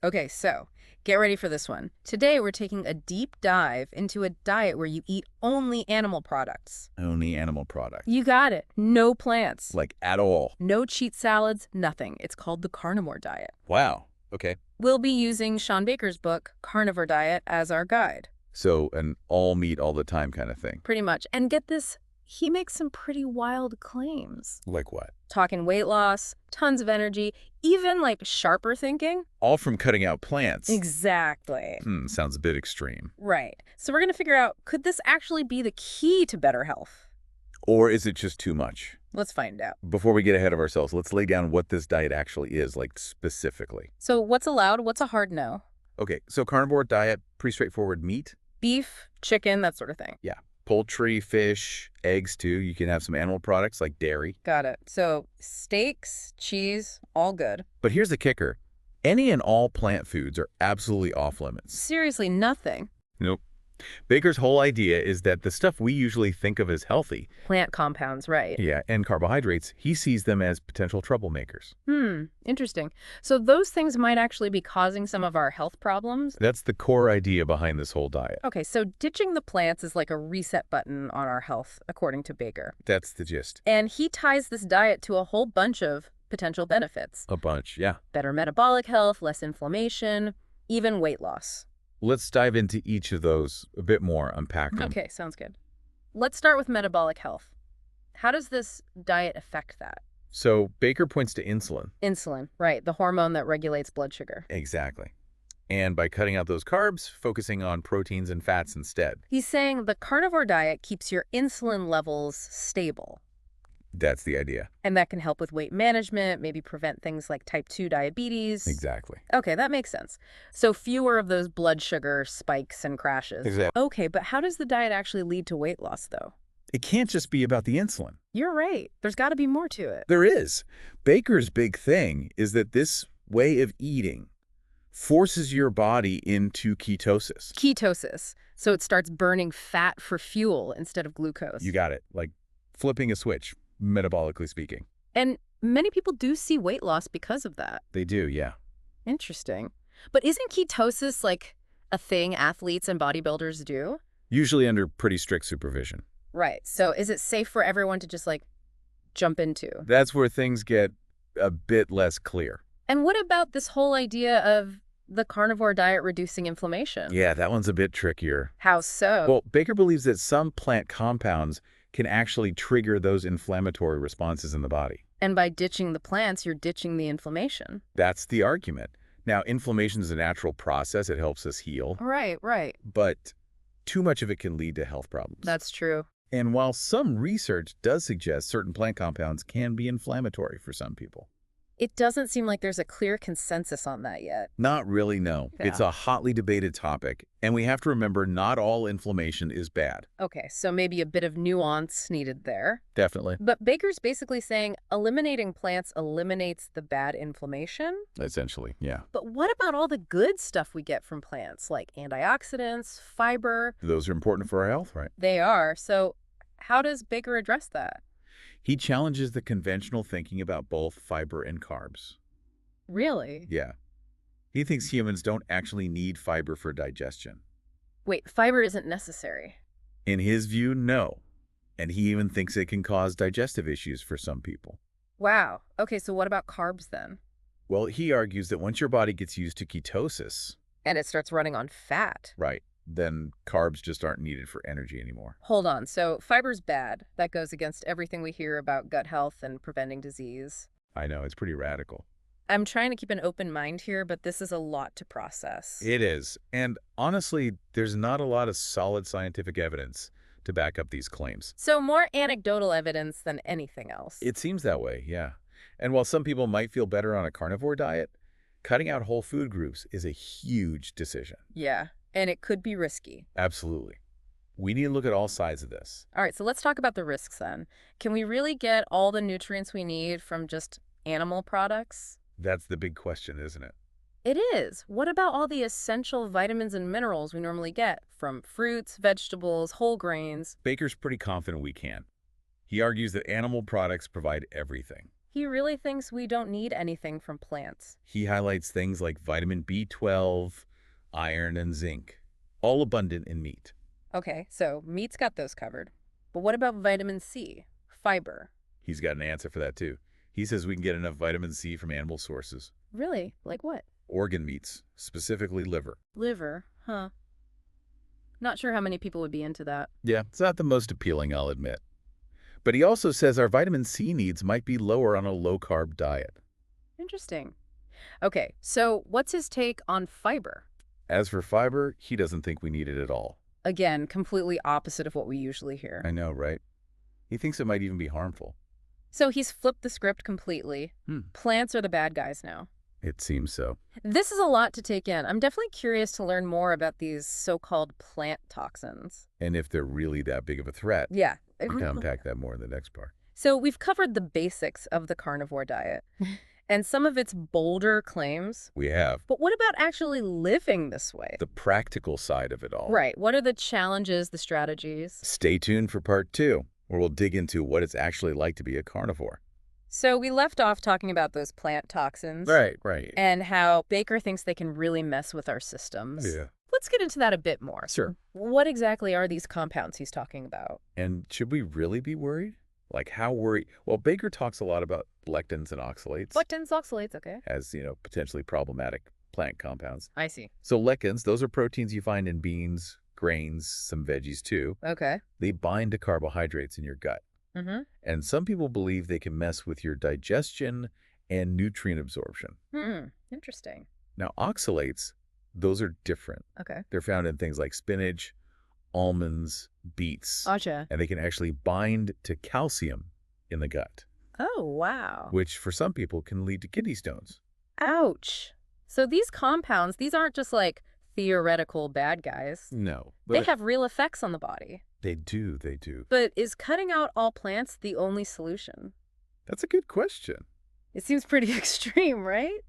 Okay, so get ready for this one. Today, we're taking a deep dive into a diet where you eat only animal products. Only animal product. You got it. No plants. Like at all. No cheat salads, nothing. It's called the Carnivore Diet. Wow. Okay. We'll be using Shawn Baker's book, Carnivore Diet, as our guide. So an all meat all the time kind of thing. Pretty much. And get this, he makes some pretty wild claims. Like what? Talking weight loss, tons of energy, even like sharper thinking. All from cutting out plants. Exactly. Sounds a bit extreme. Right. So we're going to figure out, could this actually be the key to better health? Or is it just too much? Let's find out. Before we get ahead of ourselves, let's lay down what this diet actually is, like specifically. So what's allowed? What's a hard no? Okay, so carnivore diet, pretty straightforward. Meat. Beef, chicken, that sort of thing. Yeah. Poultry, fish, eggs too. You can have some animal products like dairy. Got it. So steaks, cheese, all good. But here's the kicker. Any and all plant foods are absolutely off limits. Seriously, nothing. Nope. Baker's whole idea is that the stuff we usually think of as healthy, Plant compounds, right. yeah, and carbohydrates, he sees them as potential troublemakers. Interesting. So those things might actually be causing some of our health problems? That's the core idea behind this whole diet. Okay, so ditching the plants is like a reset button on our health, according to Baker. That's the gist. And he ties this diet to a whole bunch of potential benefits. A bunch, yeah. Better metabolic health, less inflammation, even weight loss. Let's dive into each of those a bit more, unpack them. Okay, sounds good. Let's start with metabolic health. How does this diet affect that? So Baker points to insulin. Insulin, right, the hormone that regulates blood sugar. Exactly. And by cutting out those carbs, focusing on proteins and fats instead. He's saying the carnivore diet keeps your insulin levels stable. That's the idea. And that can help with weight management, maybe prevent things like type 2 diabetes. Exactly. Okay, that makes sense. So fewer of those blood sugar spikes and crashes. Exactly. Okay, but how does the diet actually lead to weight loss, though? It can't just be about the insulin. You're right. There's got to be more to it. There is. Baker's big thing is that this way of eating forces your body into ketosis. Ketosis. So it starts burning fat for fuel instead of glucose. You got it. Like flipping a switch, metabolically speaking. And many people do see weight loss because of that. They do, yeah. Interesting. But isn't ketosis like a thing athletes and bodybuilders do? Usually under pretty strict supervision. Right. So is it safe for everyone to just like jump into? That's where things get a bit less clear. And what about this whole idea of the carnivore diet reducing inflammation? Yeah, that one's a bit trickier. How so? Well, Baker believes that some plant compounds can actually trigger those inflammatory responses in the body. And by ditching the plants, you're ditching the inflammation. That's the argument. Now, inflammation is a natural process. It helps us heal. Right, right. But too much of it can lead to health problems. That's true. And while some research does suggest certain plant compounds can be inflammatory for some people. It doesn't seem like there's a clear consensus on that yet. Not really, no. Yeah. It's a hotly debated topic. And we have to remember not all inflammation is bad. Okay, so maybe a bit of nuance needed there. Definitely. But Baker's basically saying eliminating plants eliminates the bad inflammation. Essentially, yeah. But what about all the good stuff we get from plants, like antioxidants, fiber? Those are important for our health, right? They are. So how does Baker address that? He challenges the conventional thinking about both fiber and carbs. Really? Yeah. He thinks humans don't actually need fiber for digestion. Wait, fiber isn't necessary. In his view, no. And he even thinks it can cause digestive issues for some people. Wow. Okay, so what about carbs then? Well, he argues that once your body gets used to ketosis, And it starts running on fat. right, then carbs just aren't needed for energy anymore. Hold on. So fiber's bad. That goes against everything we hear about gut health and preventing disease. I know, it's pretty radical. I'm trying to keep an open mind here, but this is a lot to process. It is. And honestly, there's not a lot of solid scientific evidence to back up these claims. So more anecdotal evidence than anything else. It seems that way, yeah. And while some people might feel better on a carnivore diet, cutting out whole food groups is a huge decision. Yeah, and it could be risky. Absolutely. We need to look at all sides of this. All right, so let's talk about the risks then. Can we really get all the nutrients we need from just animal products? That's the big question, isn't it? It is. What about all the essential vitamins and minerals we normally get from fruits, vegetables, whole grains? Baker's pretty confident we can. He argues that animal products provide everything. He really thinks we don't need anything from plants. He highlights things like vitamin B12, iron, and zinc, all abundant in meat. Okay, so meat's got those covered. But what about vitamin C? Fiber? He's got an answer for that, too. He says we can get enough vitamin C from animal sources. Really? Like what? Organ meats, specifically liver. Liver? Huh. Not sure how many people would be into that. Yeah, it's not the most appealing, I'll admit. But he also says our vitamin C needs might be lower on a low-carb diet. Interesting. Okay, so what's his take on fiber? As for fiber, he doesn't think we need it at all. Again, completely opposite of what we usually hear. I know, right? He thinks it might even be harmful. So he's flipped the script completely. Plants are the bad guys now. It seems so. This is a lot to take in. I'm definitely curious to learn more about these so-called plant toxins. And if they're really that big of a threat, Yeah. we can unpack that more in the next part. So we've covered the basics of the carnivore diet and some of its bolder claims. We have But what about actually living this way? the practical side of it all. Right. What are the challenges, the strategies? Stay tuned for part 2, where we'll dig into what it's actually like to be a carnivore. So we left off talking about those plant toxins. Right. And how Baker thinks they can really mess with our systems. Yeah. Let's get into that a bit more. Sure. What exactly are these compounds he's talking about? And should we really be worried? Like how worried? Well, Baker talks a lot about lectins and oxalates Lectins, oxalates, okay. as, potentially problematic plant compounds. I see. So lectins, those are proteins you find in beans, grains, some veggies too. Okay. They bind to carbohydrates in your gut. Mm-hmm. And some people believe they can mess with your digestion and nutrient absorption. Interesting. Now, oxalates, those are different. Okay. They're found in things like spinach, almonds, beets, Gotcha. and they can actually bind to calcium in the gut, Oh, wow. which for some people can lead to kidney stones. Ouch. So these compounds, these aren't just like theoretical bad guys. No. They have real effects on the body. They do. But is cutting out all plants the only solution? That's a good question. It seems pretty extreme, right?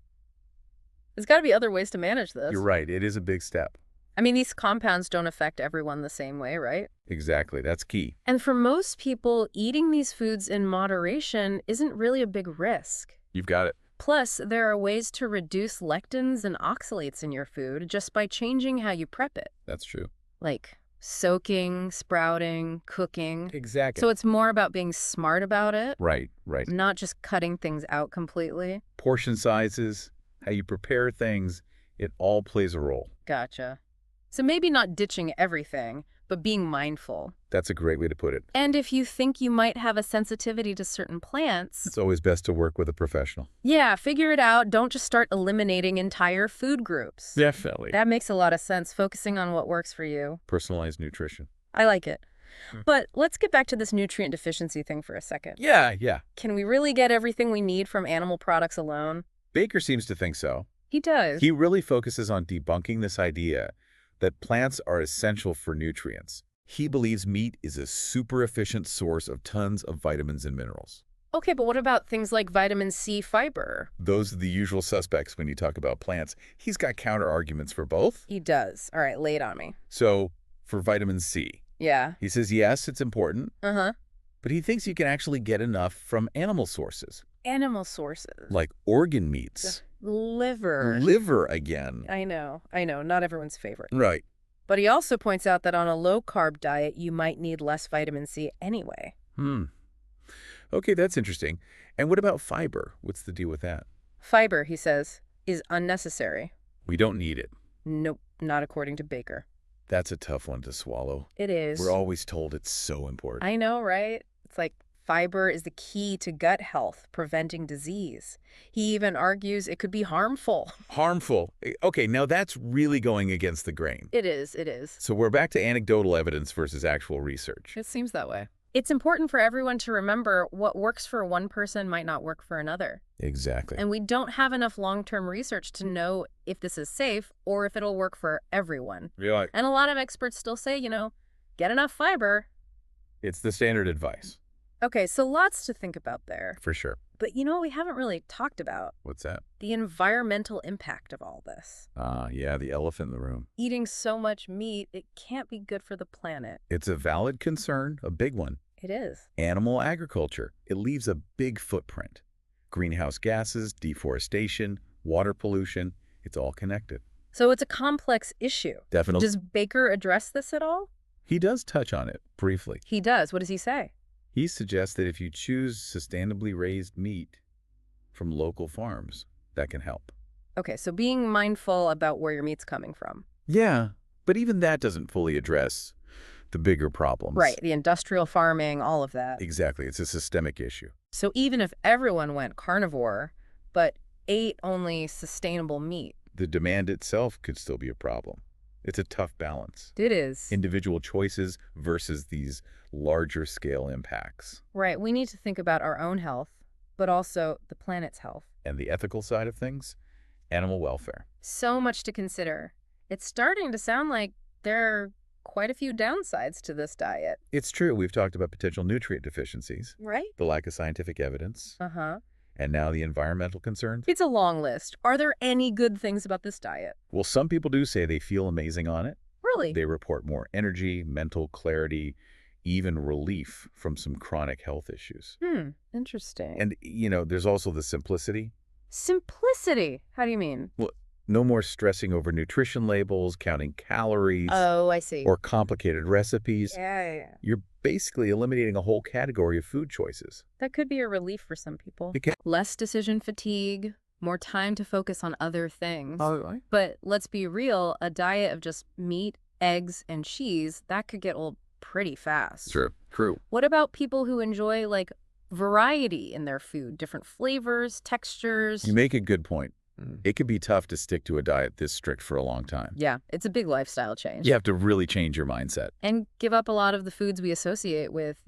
There's got to be other ways to manage this. You're right. It is a big step. I mean, these compounds don't affect everyone the same way, right? Exactly. That's key. And for most people, eating these foods in moderation isn't really a big risk. You've got it. Plus, there are ways to reduce lectins and oxalates in your food just by changing how you prep it. That's true. Like soaking, sprouting, cooking. Exactly. So it's more about being smart about it, Right. not just cutting things out completely. Portion sizes, how you prepare things, it all plays a role. Gotcha. So maybe not ditching everything, but being mindful. That's a great way to put it. And if you think you might have a sensitivity to certain plants, It's always best to work with a professional. yeah, figure it out. Don't just start eliminating entire food groups. Definitely. That makes a lot of sense, focusing on what works for you. Personalized nutrition. I like it. But let's get back to this nutrient deficiency thing for a second. Yeah. Can we really get everything we need from animal products alone? Baker seems to think so. He does. He really focuses on debunking this idea that plants are essential for nutrients. He believes meat is a super efficient source of tons of vitamins and minerals. Okay, but what about things like vitamin C fiber? Those are the usual suspects when you talk about plants. He's got counter arguments for both. He does. All right, lay it on me. So, for vitamin C, Yeah. he says, yes, it's important, Uh-huh. but he thinks you can actually get enough from animal sources, Animal sources. like organ meats. Liver. Liver again. I know. Not everyone's favorite. Right. But he also points out that on a low-carb diet, you might need less vitamin C anyway. Okay, that's interesting. And what about fiber? What's the deal with that? Fiber, he says, is unnecessary. We don't need it. Nope, not according to Baker. That's a tough one to swallow. It is. We're always told it's so important. I know, right? It's like fiber is the key to gut health, preventing disease. He even argues it could be harmful. Harmful. Okay, now that's really going against the grain. It is. So we're back to anecdotal evidence versus actual research. It seems that way. It's important for everyone to remember what works for one person might not work for another. Exactly. And we don't have enough long-term research to know if this is safe or if it'll work for everyone. Yeah, And a lot of experts still say, get enough fiber. it's the standard advice. Okay, so lots to think about there. For sure. But you know what we haven't really talked about? What's that? The environmental impact of all this. Yeah, the elephant in the room. Eating so much meat, it can't be good for the planet. It's a valid concern, a big one. It is. Animal agriculture. It leaves a big footprint. Greenhouse gases, deforestation, water pollution, it's all connected. So it's a complex issue. Definitely. Does Baker address this at all? He does touch on it briefly. He does. What does he say? He suggests that if you choose sustainably raised meat from local farms, that can help. Okay, so being mindful about where your meat's coming from. Yeah, but even that doesn't fully address the bigger problems. Right, the industrial farming, all of that. Exactly. It's a systemic issue. So even if everyone went carnivore, but ate only sustainable meat. The demand itself could still be a problem. It's a tough balance. It is. Individual choices versus these larger scale impacts. Right, we need to think about our own health, but also the planet's health. And the ethical side of things, animal welfare. So much to consider. It's starting to sound like there are quite a few downsides to this diet. It's true. We've talked about potential nutrient deficiencies, Right? the lack of scientific evidence, Uh-huh. and now the environmental concerns. It's a long list. Are there any good things about this diet? Well, some people do say they feel amazing on it. Really? They report more energy, mental clarity, even relief from some chronic health issues. Interesting. And, there's also the simplicity. Simplicity. How do you mean? Well, no more stressing over nutrition labels, counting calories, Oh, I see. or complicated recipes. Yeah. You're basically eliminating a whole category of food choices. That could be a relief for some people. It can. Less decision fatigue, more time to focus on other things. Oh, But let's be real, a diet of just meat, eggs, and cheese, that could get old pretty fast. True. What about people who enjoy, like, variety in their food, different flavors, textures? You make a good point. It can be tough to stick to a diet this strict for a long time. Yeah, it's a big lifestyle change. You have to really change your mindset. And give up a lot of the foods we associate with,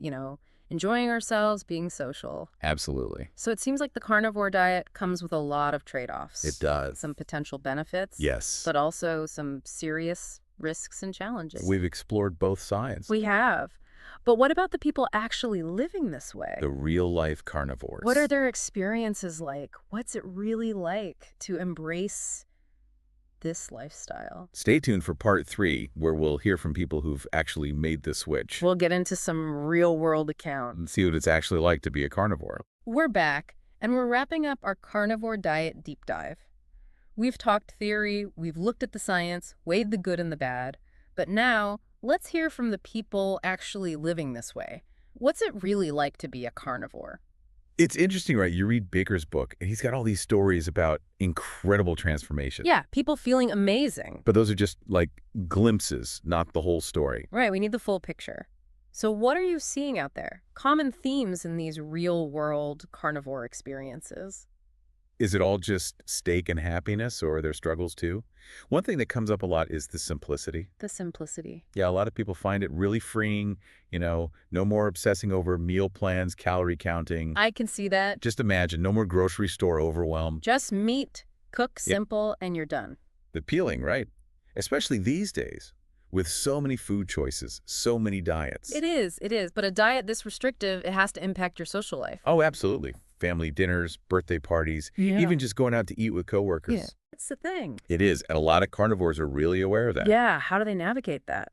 enjoying ourselves, being social. Absolutely. So it seems like the carnivore diet comes with a lot of trade-offs. It does. Some potential benefits. Yes. But also some serious risks and challenges. We've explored both sides. We have. But what about the people actually living this way? The real-life carnivores. What are their experiences like? What's it really like to embrace this lifestyle? Stay tuned for part 3, where we'll hear from people who've actually made the switch. We'll get into some real-world account. And see what it's actually like to be a carnivore. We're back, and we're wrapping up our carnivore diet deep dive. We've talked theory, we've looked at the science, weighed the good and the bad, but now let's hear from the people actually living this way. What's it really like to be a carnivore? It's interesting, right? You read Baker's book, and he's got all these stories about incredible transformation. Yeah, people feeling amazing. But those are just, like, glimpses, not the whole story. Right, we need the full picture. So what are you seeing out there? Common themes in these real-world carnivore experiences? Is it all just steak and happiness, or are there struggles too? One thing that comes up a lot is the simplicity. The simplicity. Yeah, a lot of people find it really freeing, no more obsessing over meal plans, calorie counting. I can see that. Just imagine, no more grocery store overwhelm. Just meat, cook Yep. simple, and you're done. Appealing, right? Especially these days, with so many food choices, so many diets. It is. But a diet this restrictive, it has to impact your social life. Oh, absolutely. Family dinners, birthday parties, even just going out to eat with coworkers. Yeah. That's the thing. It is, and a lot of carnivores are really aware of that. Yeah, how do they navigate that?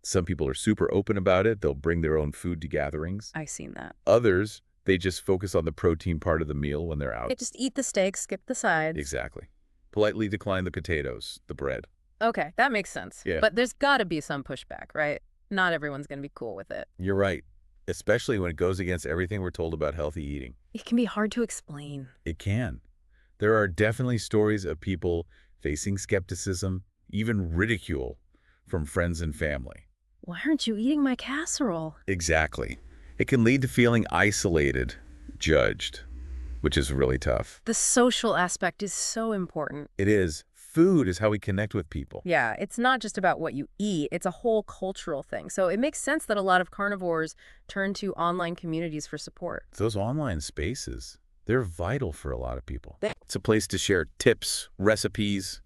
Some people are super open about it. They'll bring their own food to gatherings. I've seen that. Others, they just focus on the protein part of the meal when they're out. They just eat the steak, skip the sides. Exactly. Politely decline the potatoes, the bread. Okay, that makes sense. Yeah. But there's got to be some pushback, right? Not everyone's going to be cool with it. You're right, especially when it goes against everything we're told about healthy eating. It can be hard to explain. It can. There are definitely stories of people facing skepticism, even ridicule from friends and family. Why aren't you eating my casserole? Exactly. It can lead to feeling isolated, judged, which is really tough. The social aspect is so important. It is. Food is how we connect with people. Yeah, it's not just about what you eat. It's a whole cultural thing. So it makes sense that a lot of carnivores turn to online communities for support. Those online spaces, they're vital for a lot of people. It's a place to share tips, recipes,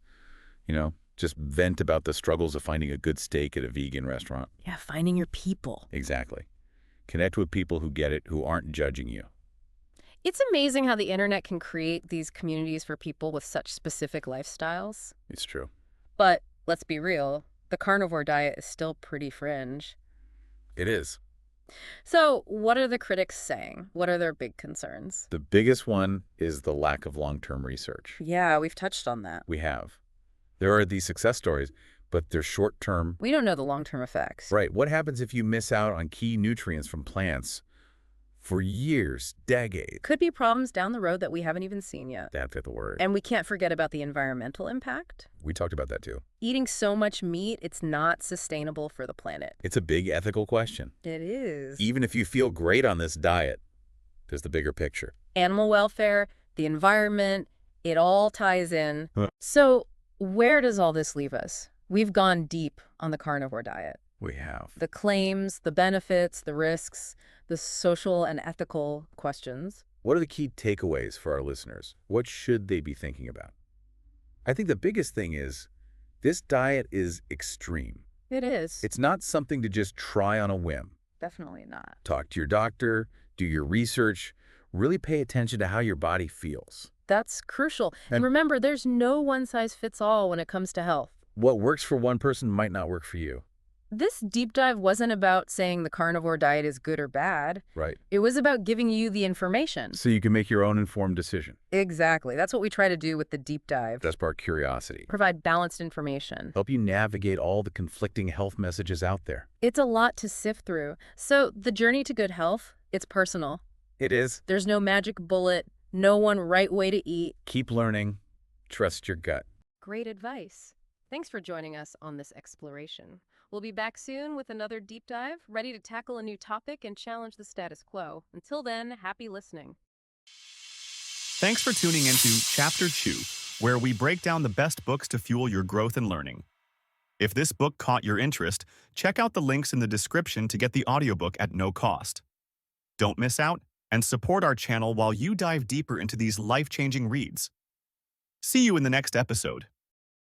just vent about the struggles of finding a good steak at a vegan restaurant. Yeah, finding your people. Exactly. Connect with people who get it, who aren't judging you. It's amazing how the internet can create these communities for people with such specific lifestyles. It's true. But let's be real, the carnivore diet is still pretty fringe. It is. So, what are the critics saying? What are their big concerns? The biggest one is the lack of long-term research. Yeah, we've touched on that. We have. There are these success stories, but they're short-term. We don't know the long-term effects. Right. What happens if you miss out on key nutrients from plants for years, decades? Could be problems down the road that we haven't even seen yet. That's the word. And we can't forget about the environmental impact. We talked about that too. Eating so much meat, it's not sustainable for the planet. It's a big ethical question. It is. Even if you feel great on this diet, there's the bigger picture. Animal welfare, the environment, it all ties in. Huh. So, where does all this leave us? We've gone deep on the carnivore diet. We have. The claims, the benefits, the risks, the social and ethical questions. What are the key takeaways for our listeners? What should they be thinking about? I think the biggest thing is this diet is extreme. It is. It's not something to just try on a whim. Definitely not. Talk to your doctor, do your research, really pay attention to how your body feels. That's crucial. And And- remember, there's no one-size-fits-all when it comes to health. What works for one person might not work for you. This deep dive wasn't about saying the carnivore diet is good or bad. Right. It was about giving you the information. So you can make your own informed decision. Exactly. That's what we try to do with the deep dive. That's part curiosity. Provide balanced information. Help you navigate all the conflicting health messages out there. It's a lot to sift through. So the journey to good health, it's personal. It is. There's no magic bullet, no one right way to eat. Keep learning. Trust your gut. Great advice. Thanks for joining us on this exploration. We'll be back soon with another deep dive, ready to tackle a new topic and challenge the status quo. Until then, happy listening. Thanks for tuning into Chapter 2, where we break down the best books to fuel your growth and learning. If this book caught your interest, check out the links in the description to get the audiobook at no cost. Don't miss out and support our channel while you dive deeper into these life-changing reads. See you in the next episode.